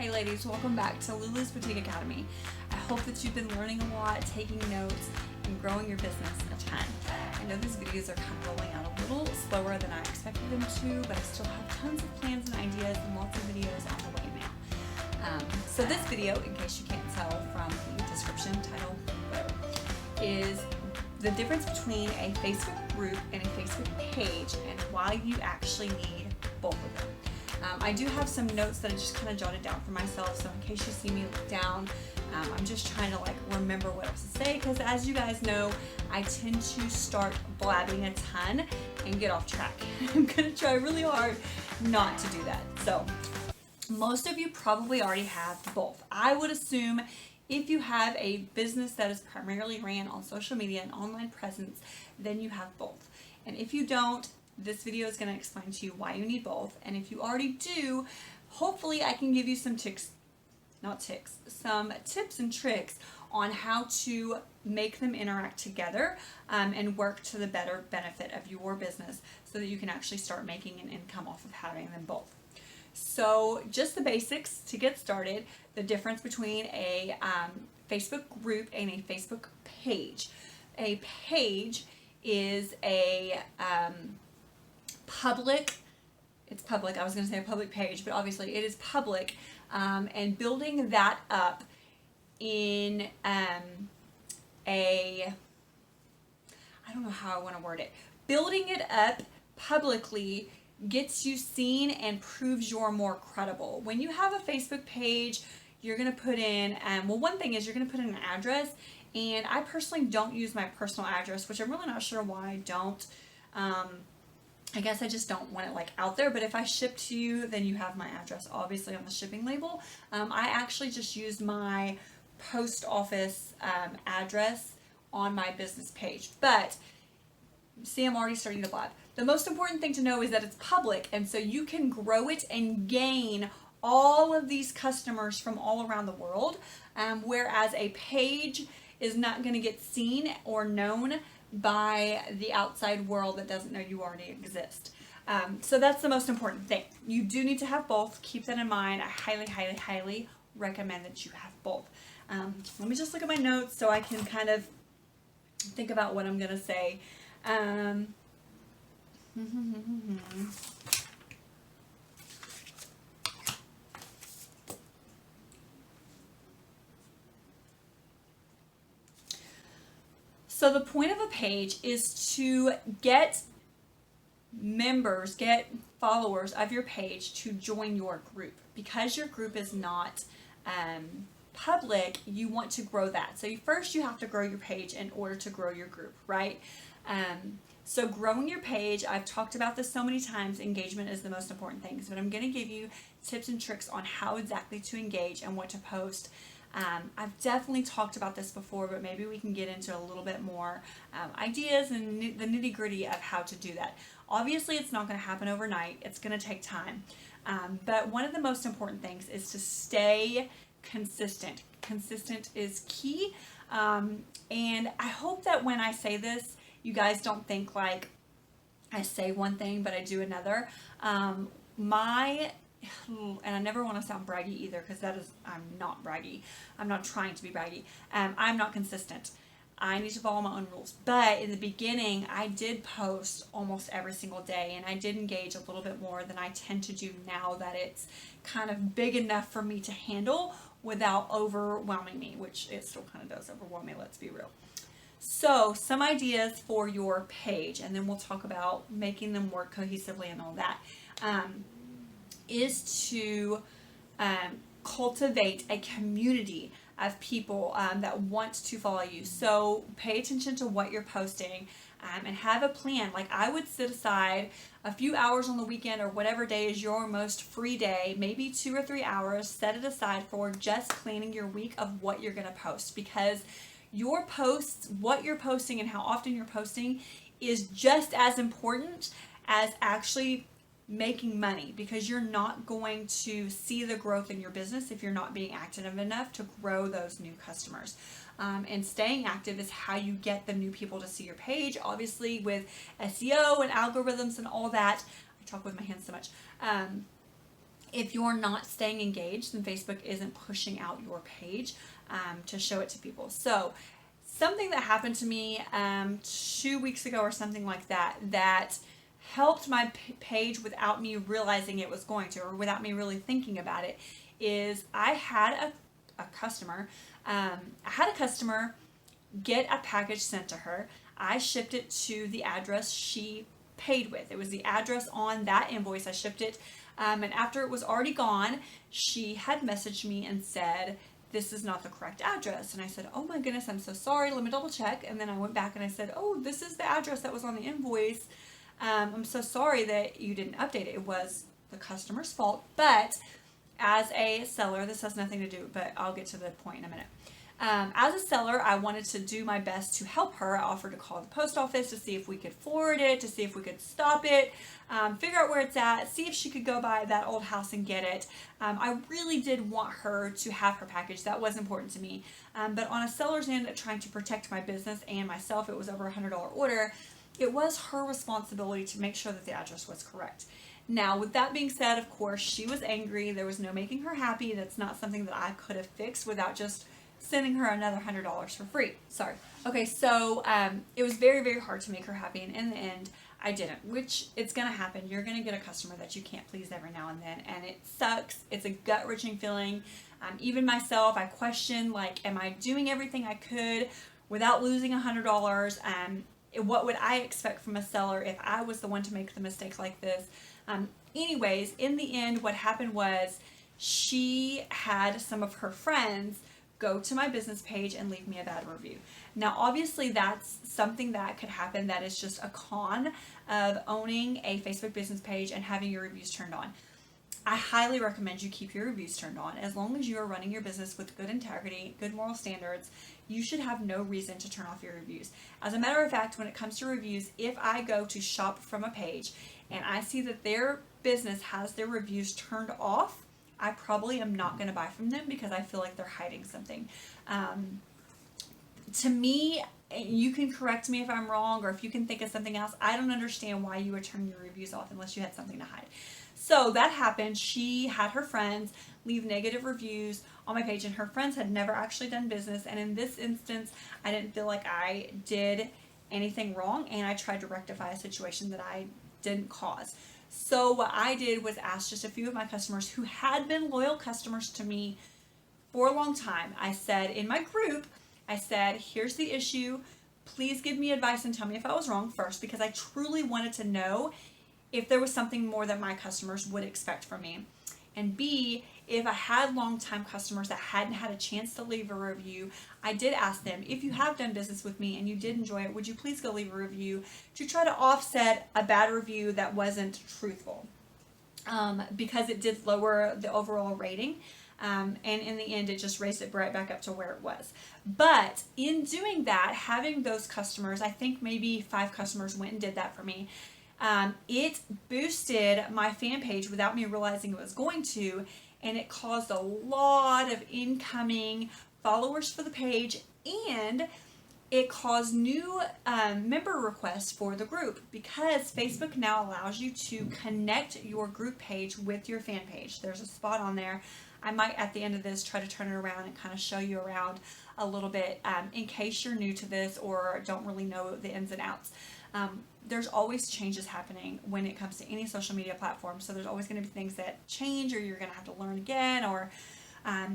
Hey ladies, welcome back to Lulu's Boutique Academy. I hope that you've been learning a lot, taking notes, and growing your business a ton. I know these videos are kind of rolling out a little slower than I expected them to, but I still have tons of plans and ideas and lots of videos on the way now. So this video, in case you can't tell from the description, title, whatever, is the difference between a Facebook group and a Facebook page and why you actually need both of them. I do have some notes that I just kind of jotted down for myself, so in case you see me look down, I'm just trying to remember what I was to say, because as you guys know, I tend to start blabbing a ton and get off track. I'm going to try really hard not to do that. So most of you probably already have both. I would assume if you have a business that is primarily ran on social media and online presence, then you have both. And if you don't, this video is going to explain to you why you need both. And if you already do, hopefully I can give you some some tips and tricks on how to make them interact together and work to the better benefit of your business so that you can actually start making an income off of having them both. So just the basics to get started, the difference between a Facebook group and a Facebook page. A page is a it's public, I was going to say a public page, but obviously it is public, and building that up in I don't know how I want to word it, building it up publicly gets you seen and proves you're more credible. When you have a Facebook page, you're going to put in, well, one thing is you're going to put in an address, and I personally don't use my personal address, which I'm really not sure why I don't. I guess I just don't want it out there, but if I ship to you, then you have my address obviously on the shipping label. I actually just used my post office address on my business page, but see, I'm already starting to blab. The most important thing to know is that it's public, and so you can grow it and gain all of these customers from all around the world, whereas a page is not going to get seen or known by the outside world that doesn't know you already exist. So that's the most important thing. You do need to have both. Keep that in mind. I highly, highly, highly recommend that you have both. Let me just look at my notes so I can kind of think about what I'm going to say. So the point of a page is to get members, get followers of your page to join your group. Because your group is not public, you want to grow that. So first you have to grow your page in order to grow your group, right? So growing your page, I've talked about this so many times, engagement is the most important thing. So I'm going to give you tips and tricks on how exactly to engage and what to post. I've definitely talked about this before, but maybe we can get into a little bit more ideas and the nitty-gritty of how to do that. Obviously, it's not going to happen overnight. It's going to take time. But one of the most important things is to stay consistent. Consistent is key. And I hope that when I say this, you guys don't think I say one thing, but I do another. And I never want to sound braggy either, because I'm not braggy. I'm not trying to be braggy. I'm not consistent. I need to follow my own rules. But in the beginning, I did post almost every single day, and I did engage a little bit more than I tend to do now that it's kind of big enough for me to handle without overwhelming me, which it still kind of does overwhelm me, let's be real. So some ideas for your page, and then we'll talk about making them work cohesively and all that. Is to cultivate a community of people that want to follow you. So pay attention to what you're posting and have a plan. I would set aside a few hours on the weekend or whatever day is your most free day, maybe 2 or 3 hours, set it aside for just planning your week of what you're going to post, because your posts, what you're posting and how often you're posting is just as important as actually making money, because you're not going to see the growth in your business if you're not being active enough to grow those new customers. And staying active is how you get the new people to see your page, obviously with SEO and algorithms and all that. I talk with my hands so much. If you're not staying engaged, then Facebook isn't pushing out your page to show it to people. So something that happened to me 2 weeks ago or something like that, that helped my page without me realizing it was going to, or without me really thinking about it, is I had a customer, get a package sent to her. I shipped it to the address she paid with. It was the address on that invoice. I shipped it. And after it was already gone, she had messaged me and said, this is not the correct address. And I said, oh my goodness, I'm so sorry. Let me double check. And then I went back and I said, oh, this is the address that was on the invoice. I'm so sorry that you didn't update it. It was the customer's fault. But as a seller, this has nothing to do, but I'll get to the point in a minute. As a seller, I wanted to do my best to help her. I offered to call the post office to see if we could forward it, to see if we could stop it, figure out where it's at, see if she could go by that old house and get it. I really did want her to have her package. That was important to me. But on a seller's end, trying to protect my business and myself, it was over a $100 order. It was her responsibility to make sure that the address was correct. Now, with that being said, of course, she was angry. There was no making her happy. That's not something that I could have fixed without just sending her another $100 for free. Sorry. Okay, so it was very, very hard to make her happy, and in the end, I didn't, which it's going to happen. You're going to get a customer that you can't please every now and then, and it sucks. It's a gut-wrenching feeling. Even myself, I question, like, am I doing everything I could without losing $100? What would I expect from a seller if I was the one to make the mistake like this? Anyways, in the end, what happened was she had some of her friends go to my business page and leave me a bad review. Now, obviously, that's something that could happen. That is just a con of owning a Facebook business page and having your reviews turned on. I highly recommend you keep your reviews turned on. As long as you are running your business with good integrity, good moral standards, you should have no reason to turn off your reviews. As a matter of fact, when it comes to reviews, if I go to shop from a page and I see that their business has their reviews turned off, I probably am not going to buy from them because I feel like they're hiding something. To me, you can correct me if I'm wrong, or if you can think of something else. I don't understand why you would turn your reviews off unless you had something to hide. So that happened. She had her friends leave negative reviews on my page, and her friends had never actually done business. And in this instance, I didn't feel like I did anything wrong, and I tried to rectify a situation that I didn't cause. So what I did was ask just a few of my customers who had been loyal customers to me for a long time. I said in my group, I said, here's the issue. Please give me advice and tell me if I was wrong first, because I truly wanted to know if there was something more that my customers would expect from me. And B, if I had long-time customers that hadn't had a chance to leave a review, I did ask them, if you have done business with me and you did enjoy it, would you please go leave a review to try to offset a bad review that wasn't truthful? Because it did lower the overall rating. And in the end, it just raised it right back up to where it was. But in doing that, having those customers, I think maybe 5 customers went and did that for me. It boosted my fan page without me realizing it was going to, and it caused a lot of incoming followers for the page, and it caused new member requests for the group, because Facebook now allows you to connect your group page with your fan page. There's a spot on there. I might at the end of this try to turn it around and kind of show you around a little bit in case you're new to this or don't really know the ins and outs. There's always changes happening when it comes to any social media platform. So there's always going to be things that change, or you're going to have to learn again, or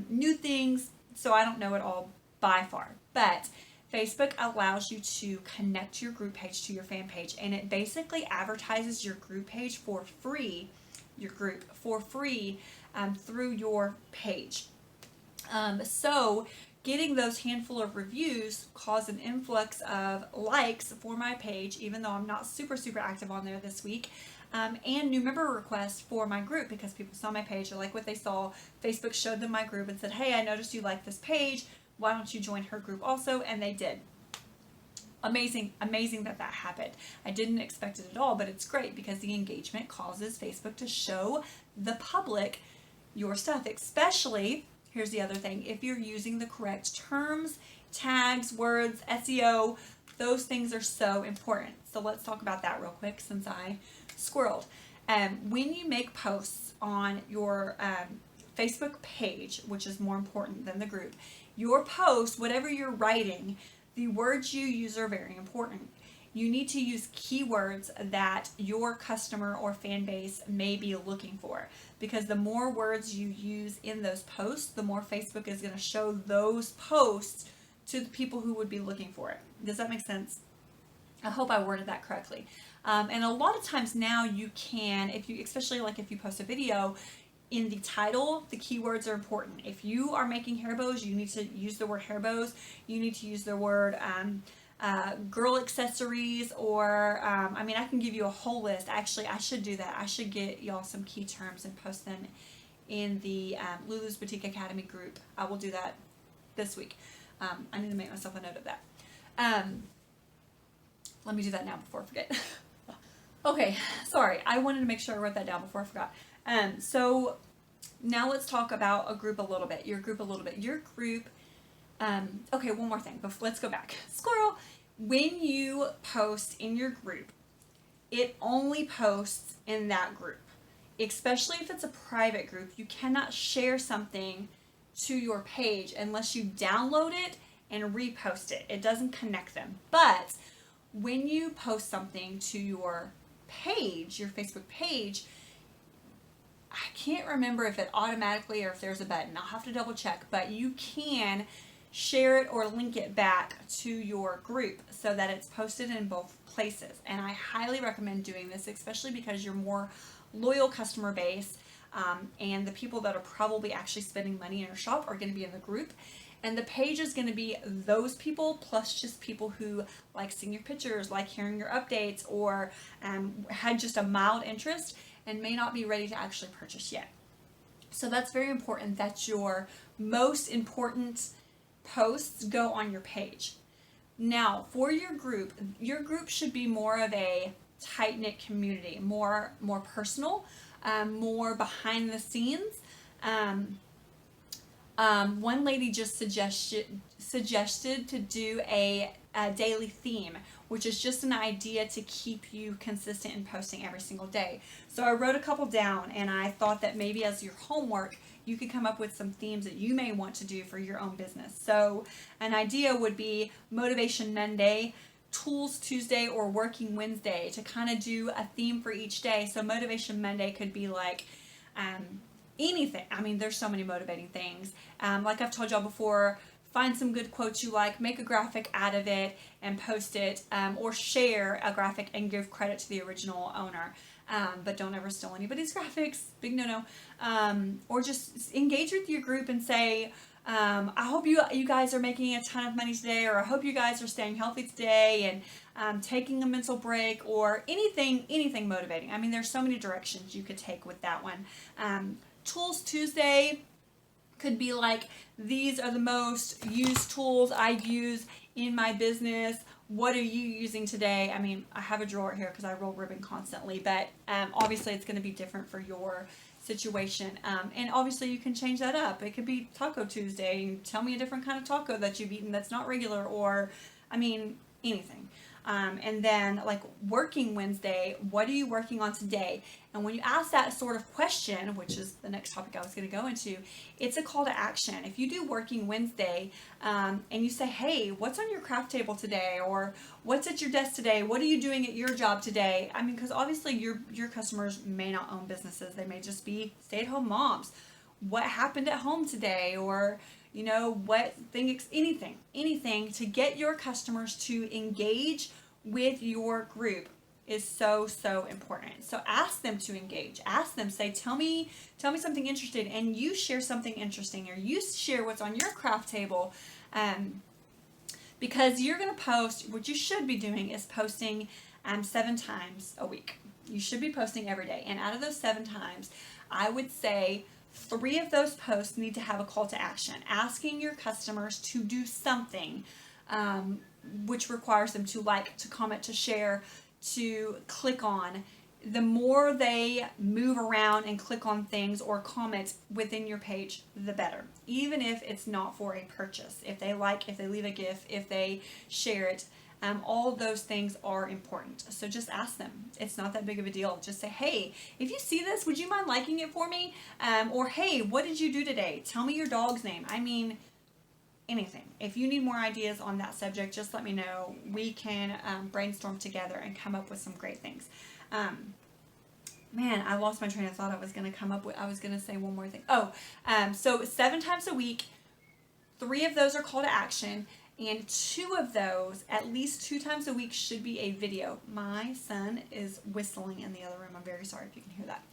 new things. So I don't know it all by far. But Facebook allows you to connect your group page to your fan page, and it basically advertises your group page for free, through your page. So getting those handful of reviews caused an influx of likes for my page, even though I'm not super active on there this week, and new member requests for my group, because people saw my page, they like what they saw. Facebook showed them my group and said, hey, I noticed you like this page. Why don't you join her group also? And they did. Amazing that happened. I didn't expect it at all, but it's great because the engagement causes Facebook to show the public your stuff, especially, here's the other thing, if you're using the correct terms, tags, words, SEO, those things are so important. So let's talk about that real quick since I squirreled. When you make posts on your Facebook page, which is more important than the group, your post, whatever you're writing, the words you use are very important. You need to use keywords that your customer or fan base may be looking for, because the more words you use in those posts, the more Facebook is going to show those posts to the people who would be looking for it. Does that make sense? I hope I worded that correctly. And a lot of times now you can, if you, especially like if you post a video, in the title, the keywords are important. If you are making hair bows, you need to use the word hair bows. You need to use the word girl accessories, or I mean, I can give you a whole list. Actually, I should do that. I should get y'all some key terms and post them in the Lulu's Boutique Academy group. I will do that this week. I need to make myself a note of that. Let me do that now before I forget. Okay, sorry. I wanted to make sure I wrote that down before I forgot. So now let's talk about a group a little bit. Your group a little bit. Your group. Okay, one more thing. Let's go back. Squirrel. When you post in your group, it only posts in that group. Especially if it's a private group, you cannot share something to your page unless you download it and repost it. It doesn't connect them. But when you post something to your page, your Facebook page, I can't remember if it automatically or if there's a button. I'll have to double check, but you can share it or link it back to your group so that it's posted in both places. And I highly recommend doing this, especially because your more loyal customer base and the people that are probably actually spending money in your shop are going to be in the group. And the page is going to be those people plus just people who like seeing your pictures, like hearing your updates, or had just a mild interest and may not be ready to actually purchase yet. So that's very important that your most important posts go on your page. Now, for your group should be more of a tight-knit community, more personal, more behind the scenes. One lady just suggested to do a daily theme, which is just an idea to keep you consistent in posting every single day. So I wrote a couple down, and I thought that maybe as your homework, you could come up with some themes that you may want to do for your own business. So an idea would be Motivation Monday, Tools Tuesday, or Working Wednesday, to kind of do a theme for each day. So Motivation Monday could be like anything. I mean, there's so many motivating things. Like I've told y'all before, find some good quotes you like, make a graphic out of it and post it, or share a graphic and give credit to the original owner. But don't ever steal anybody's graphics. Big no-no. Or just engage with your group and say, I hope you guys are making a ton of money today, or I hope you guys are staying healthy today and taking a mental break, or anything motivating. I mean, there's so many directions you could take with that one. Tools Tuesday could be like, these are the most used tools I use in my business. What are you using today? I mean, I have a drawer here because I roll ribbon constantly, but obviously it's going to be different for your situation. And obviously you can change that up. It could be Taco Tuesday, and tell me a different kind of taco that you've eaten that's not regular, or, I mean, anything. And then like Working Wednesday, what are you working on today? And when you ask that sort of question, which is the next topic I was going to go into, it's a call to action. If you do Working Wednesday and you say, hey, what's on your craft table today? Or what's at your desk today? What are you doing at your job today? I mean, because obviously your customers may not own businesses. They may just be stay-at-home moms. What happened at home today? Or anything to get your customers to engage with your group is so important. So ask them to engage. Ask them, say, tell me something interesting, and you share something interesting, or you share what's on your craft table, because you're going to post. What you should be doing is posting 7 times a week. You should be posting every day, and out of those 7 times, I would say 3 of those posts need to have a call to action, asking your customers to do something, which requires them to like, to comment, to share, to click on. The more they move around and click on things or comment within your page, the better. Even if it's not for a purchase. If they like, if they leave a GIF, if they share it, All of those things are important. So just ask them. It's not that big of a deal. Just say, hey, if you see this, would you mind liking it for me? Or hey, what did you do today? Tell me your dog's name. I mean, anything. If you need more ideas on that subject, just let me know. We can brainstorm together and come up with some great things. Man, I lost my train of thought. I was going to say one more thing. So 7 times a week, 3 of those are call to action, and 2 of those, at least 2 times a week, should be a video. My son is whistling in the other room. I'm very sorry if you can hear that.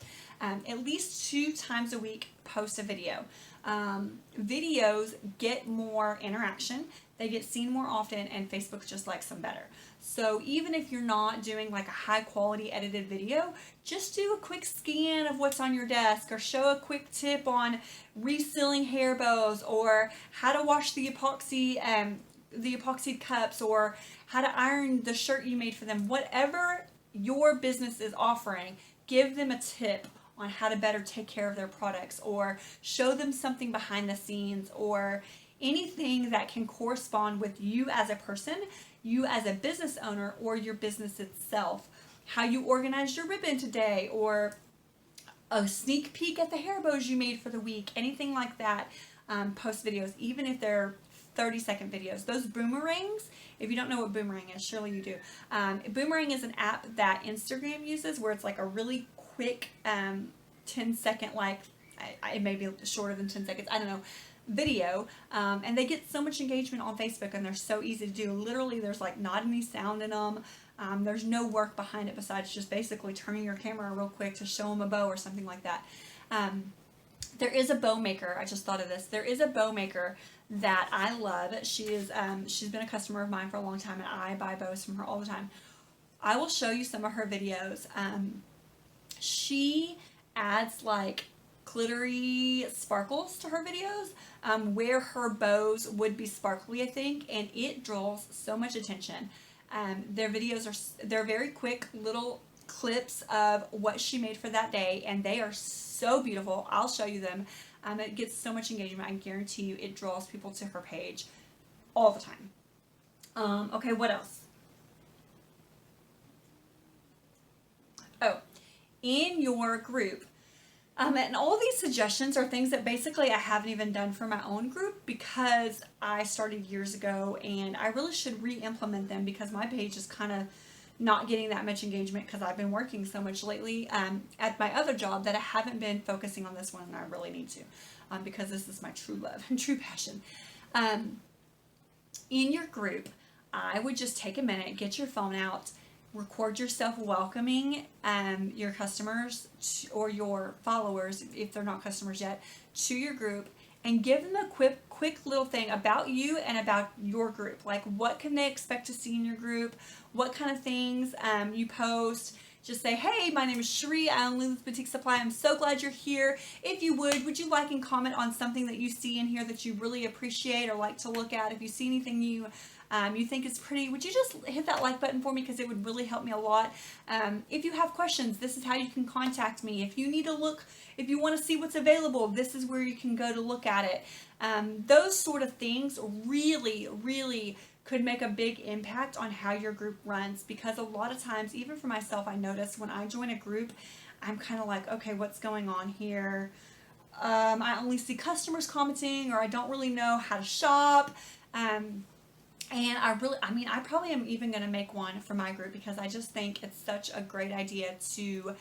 At least 2 times a week, post a video. Videos get more interaction. They get seen more often, and Facebook just likes them better. So even if you're not doing like a high quality edited video, just do a quick scan of what's on your desk, or show a quick tip on resealing hair bows, or how to wash the epoxy cups, or how to iron the shirt you made for them. Whatever your business is offering, give them a tip on how to better take care of their products, or show them something behind the scenes, or anything that can correspond with you as a person, you as a business owner, or your business itself. How you organized your ribbon today, or a sneak peek at the hair bows you made for the week, anything like that. Post videos, even if they're 30-second videos. Those boomerangs, if you don't know what Boomerang is, surely you do. Boomerang is an app that Instagram uses, where it's like a really quick 10-second, like it may be shorter than 10 seconds, I don't know, video, and they get so much engagement on Facebook, and they're so easy to do. Literally, there's like not any sound in them. There's no work behind it besides just basically turning your camera real quick to show them a bow or something like that. There is a bow maker. I just thought of this. There is a bow maker that I love. She's been a customer of mine for a long time, and I buy bows from her all the time. I will show you some of her videos. She adds like glittery sparkles to her videos, where her bows would be sparkly, I think, and it draws so much attention. Their videos they're very quick little clips of what she made for that day, and they are so beautiful. I'll show you them. It gets so much engagement. I guarantee you it draws people to her page all the time. Okay, what else? Oh, in your group, and all these suggestions are things that basically I haven't even done for my own group, because I started years ago, and I really should re-implement them, because my page is kind of not getting that much engagement because I've been working so much lately at my other job that I haven't been focusing on this one, and I really need to, because this is my true love and true passion. In your group, I would just take a minute, get your phone out, record yourself welcoming your customers or your followers, if they're not customers yet, to your group, and give them a quick little thing about you and about your group. Like, what can they expect to see in your group? What kind of things you post. Just say, hey, my name is Cherie. I own Lulu's Boutique Supply. I'm so glad you're here. If you would you like and comment on something that you see in here that you really appreciate or like to look at? If you see anything you think is pretty, would you just hit that like button for me, because it would really help me a lot. If you have questions, this is how you can contact me. If you need to look, if you want to see what's available, this is where you can go to look at it. Those sort of things really, really could make a big impact on how your group runs, because a lot of times, even for myself, I notice when I join a group, I'm kind of like, okay, what's going on here? I only see customers commenting, or I don't really know how to shop. And I probably am even going to make one for my group, because I just think it's such a great idea to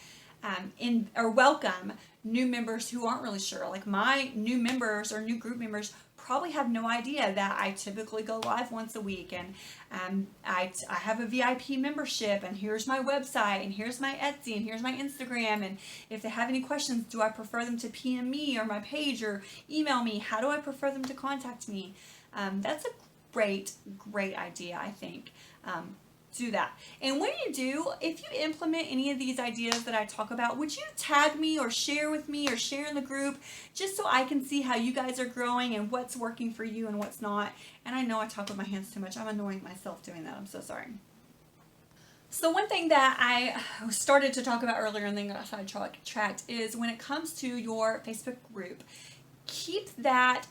welcome new members who aren't really sure. Like, my new members or new group members probably have no idea that I typically go live once a week, and I have a VIP membership, and here's my website, and here's my Etsy, and here's my Instagram, and if they have any questions, do I prefer them to PM me or my page or email me? How do I prefer them to contact me? That's a great idea, I think. Do that. And when you do, if you implement any of these ideas that I talk about, would you tag me or share with me or share in the group, just so I can see how you guys are growing and what's working for you and what's not? And I know I talk with my hands too much. I'm annoying myself doing that. I'm so sorry. So one thing that I started to talk about earlier and then got sidetracked is when it comes to your Facebook group, keep that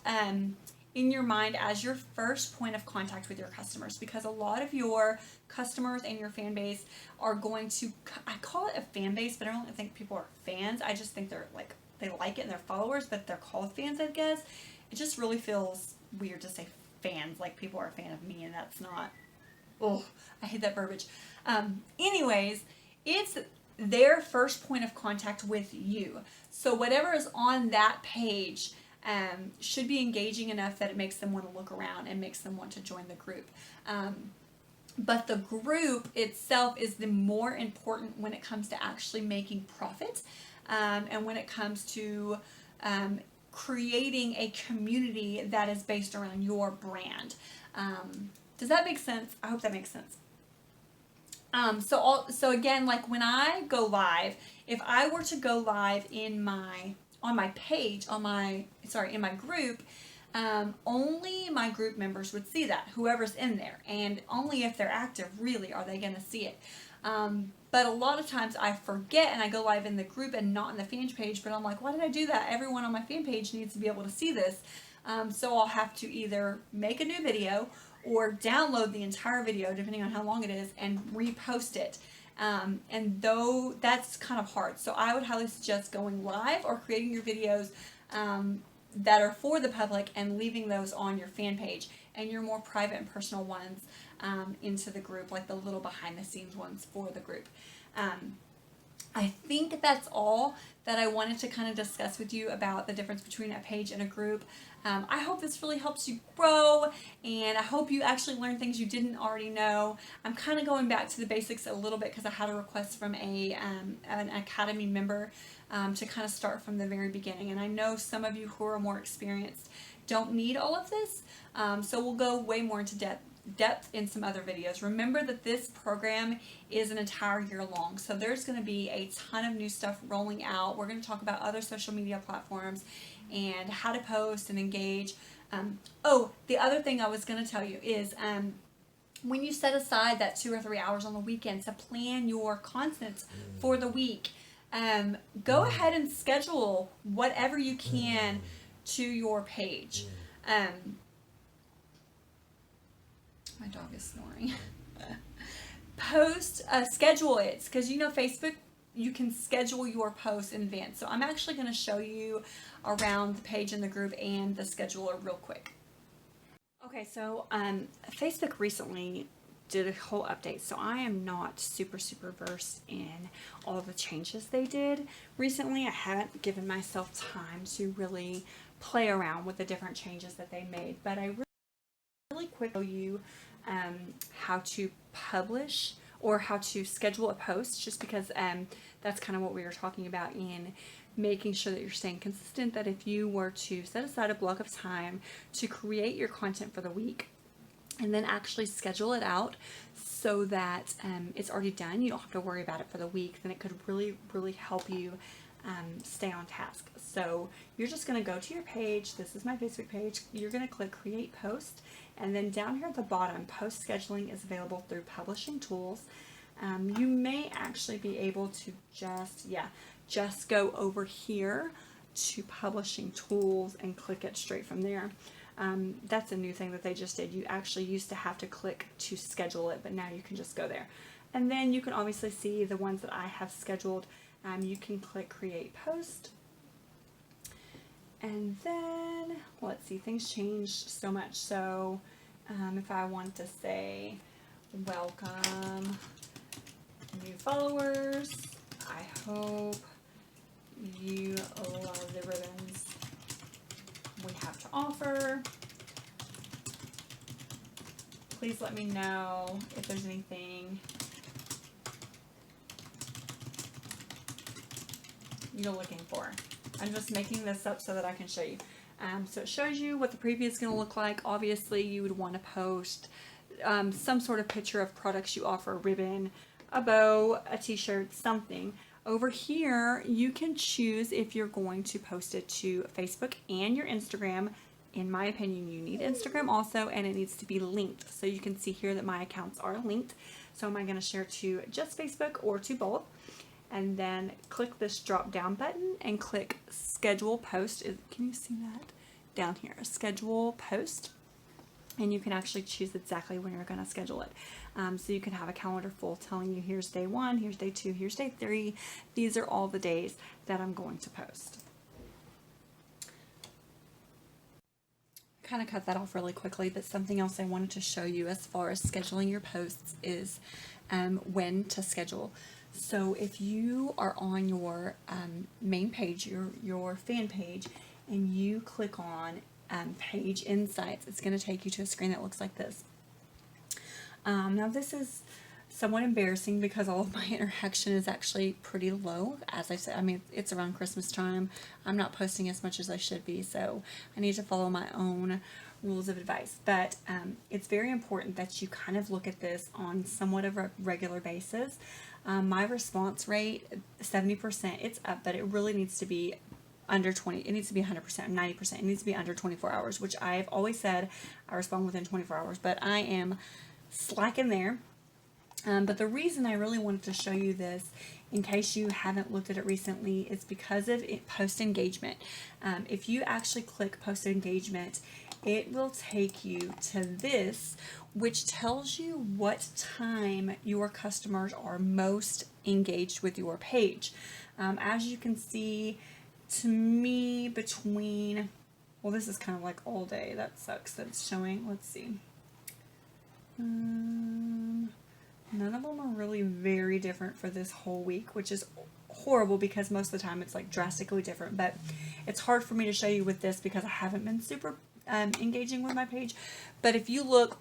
in your mind as your first point of contact with your customers, because a lot of your customers and your fan base are going to, I call it a fan base, but I don't think people are fans. I just think they're like, they like it and they're followers, but they're called fans, I guess. It just really feels weird to say fans, like people are a fan of me, and that's not, oh, I hate that verbiage. Anyways, it's their first point of contact with you. So whatever is on that page should be engaging enough that it makes them want to look around and makes them want to join the group. But the group itself is the more important when it comes to actually making profit, and when it comes to creating a community that is based around your brand. Does that make sense? I hope that makes sense. So again, like when I go live, if I were to go live in my page, in my group, only my group members would see that, whoever's in there, and only if they're active really are they going to see it. But a lot of times I forget and I go live in the group and not in the fan page, but I'm like, why did I do that? Everyone on my fan page needs to be able to see this. So I'll have to either make a new video or download the entire video, depending on how long it is, and repost it. And though that's kind of hard, so I would highly suggest going live or creating your videos that are for the public and leaving those on your fan page, and your more private and personal ones into the group, like the little behind the scenes ones for the group. I think that's all that I wanted to kind of discuss with you about the difference between a page and a group. I hope this really helps you grow, and I hope you actually learn things you didn't already know. I'm kind of going back to the basics a little bit because I had a request from an Academy member to kind of start from the very beginning. And I know some of you who are more experienced don't need all of this, so we'll go way more into depth in some other videos. Remember that this program is an entire year long, so there's going to be a ton of new stuff rolling out. We're going to talk about other social media platforms and how to post and engage. The other thing I was going to tell you is when you set aside that 2 or 3 hours on the weekend to plan your content for the week, go ahead and schedule whatever you can to your page. My dog is snoring. Schedule it, because Facebook, you can schedule your posts in advance. So I'm actually going to show you around the page in the group and the scheduler real quick. Okay, so Facebook recently did a whole update, so I am not super versed in all the changes they did recently. I haven't given myself time to really play around with the different changes that they made, but I really quick show you how to publish or how to schedule a post, just because that's kind of what we were talking about in making sure that you're staying consistent. That if you were to set aside a block of time to create your content for the week and then actually schedule it out so that it's already done, you don't have to worry about it for the week, then it could really help you stay on task. So you're just going to go to your page. This is my Facebook page. You're going to click create post, and then down here at the bottom, post scheduling is available through publishing tools. You may actually be able to just go over here to publishing tools and click it straight from there. That's a new thing that they just did. You actually used to have to click to schedule it, but now you can just go there. And then you can obviously see the ones that I have scheduled. You can click create post, and then let's see, things changed so much. So if I want to say welcome new followers, I hope you love the ribbons we have to offer. Please let me know if there's anything you're looking for. I'm just making this up so that I can show you. So it shows you what the preview is going to look like. Obviously, you would want to post some sort of picture of products you offer, a ribbon, a bow, a t-shirt, something. Over here, you can choose if you're going to post it to Facebook and your Instagram. In my opinion, you need Instagram also, and it needs to be linked. So you can see here that my accounts are linked. So am I going to share to just Facebook or to both? And then click this drop down button and click schedule post. Can you see that? down here, schedule post, and you can actually choose exactly when you're going to schedule it. So you can have a calendar full telling you here's day 1, here's day 2, here's day 3. These are all the days that I'm going to post. Kind of cut that off really quickly, but something else I wanted to show you as far as scheduling your posts is when to schedule. So if you are on your main page, your fan page, and you click on page insights, it's going to take you to a screen that looks like this. Now this is somewhat embarrassing because all of my interaction is actually pretty low. As I said, I mean, it's around Christmas time. I'm not posting as much as I should be, so I need to follow my own rules of advice. But it's very important that you kind of look at this on somewhat of a regular basis. My response rate, 70%, it's up, but it really needs to be under 20. It needs to be 100%, 90%. It needs to be under 24 hours, which I've always said I respond within 24 hours, but I am slacking there. But the reason I really wanted to show you this, in case you haven't looked at it recently, is because of post engagement. If you actually click post engagement, it will take you to this, which tells you what time your customers are most engaged with your page. As you can see, to me, between, well, this is kind of like all day. That sucks that it's showing. Let's see. None of them are really very different for this whole week, which is horrible because most of the time it's like drastically different, but it's hard for me to show you with this because I haven't been super engaging with my page. But if you look,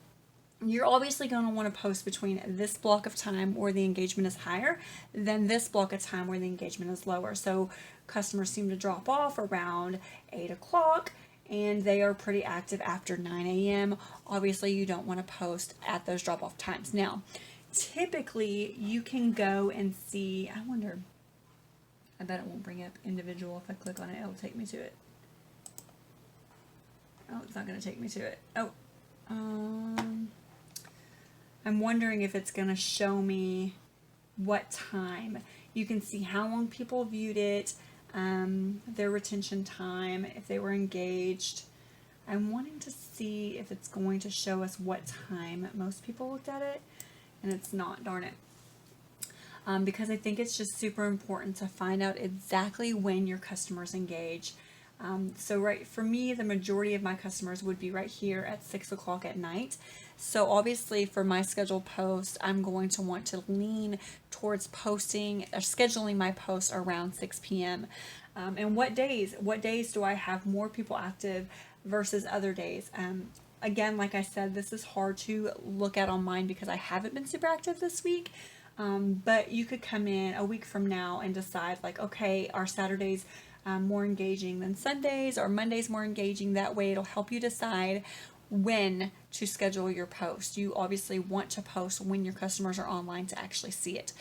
you're obviously going to want to post between this block of time where the engagement is higher than this block of time where the engagement is lower. So customers seem to drop off around 8 o'clock and they are pretty active after 9 a.m. Obviously you don't want to post at those drop off times. Now, typically you can go and see, I wonder, I bet it won't bring up individual. If I click on it, it'll take me to it. Oh, it's not going to take me to it. Oh, I'm wondering if it's going to show me what time. You can see how long people viewed it, their retention time, if they were engaged. I'm wanting to see if it's going to show us what time most people looked at it, and it's not, darn it. Because I think it's just super important to find out exactly when your customers engage. So right, for me, the majority of my customers would be right here at 6 o'clock at night. So obviously for my scheduled post, I'm going to want to lean towards posting or scheduling my posts around 6 p.m. And what days do I have more people active versus other days? Again, like I said, this is hard to look at on mine because I haven't been super active this week. But you could come in a week from now and decide like, okay, are Saturdays more engaging than Sundays, or Mondays more engaging? That way it'll help you decide when to schedule your post. You obviously want to post when your customers are online to actually see it.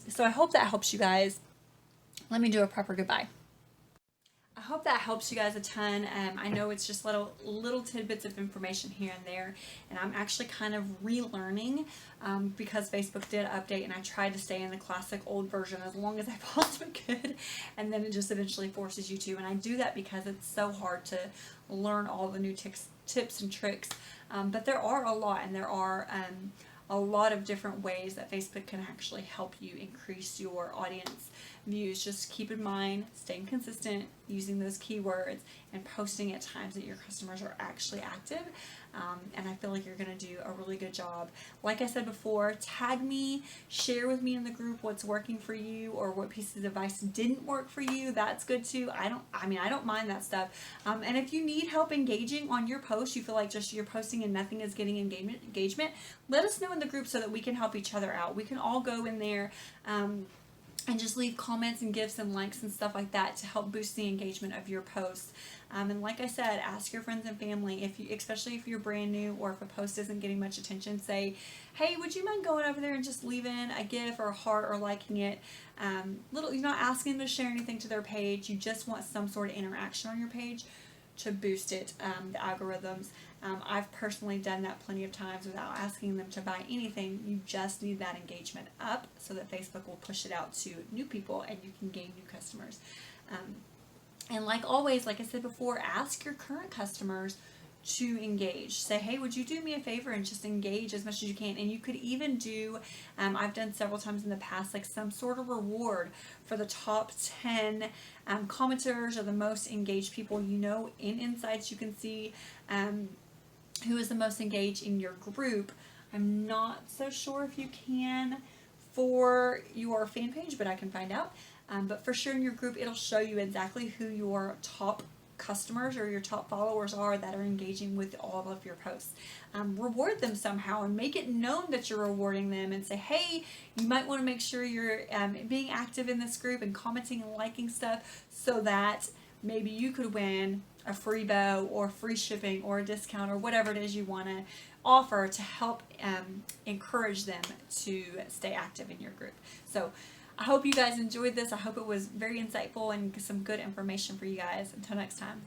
So I hope that helps you guys. Let me do a proper goodbye. I hope that helps you guys a ton. I know it's just little tidbits of information here and there, and I'm actually kind of relearning because Facebook did update, and I tried to stay in the classic old version as long as I possibly could, and then it just eventually forces you to. And I do that because it's so hard to learn all the new tips and tricks, but there are a lot, and there are a lot of different ways that Facebook can actually help you increase your audience views. Just keep in mind staying consistent, using those keywords, and posting at times that your customers are actually active. And I feel like you're going to do a really good job. Like I said before, tag me, share with me in the group what's working for you or what pieces of advice didn't work for you. That's good too. I don't mind that stuff. And if you need help engaging on your post, you feel like just you're posting and nothing is getting engagement, let us know in the group so that we can help each other out. We can all go in there and just leave comments and gifts and likes and stuff like that to help boost the engagement of your posts. And like I said, ask your friends and family, especially if you're brand new or if a post isn't getting much attention, say, hey, would you mind going over there and just leaving a gif or a heart or liking it? You're not asking them to share anything to their page. You just want some sort of interaction on your page to boost it, the algorithms. I've personally done that plenty of times without asking them to buy anything. You just need that engagement up so that Facebook will push it out to new people and you can gain new customers. And like always, like I said before, ask your current customers to engage. Say, hey, would you do me a favor and just engage as much as you can? And you could even do, I've done several times in the past, like some sort of reward for the top 10 commenters or the most engaged people. You know, in Insights, you can see who is the most engaged in your group. I'm not so sure if you can for your fan page, but I can find out. But for sure in your group, it'll show you exactly who your top customers or your top followers are that are engaging with all of your posts. Reward them somehow and make it known that you're rewarding them, and say, hey, you might want to make sure you're being active in this group and commenting and liking stuff, so that maybe you could win a free bow or free shipping or a discount or whatever it is you want to offer to help encourage them to stay active in your group. So I hope you guys enjoyed this. I hope it was very insightful and some good information for you guys. Until next time.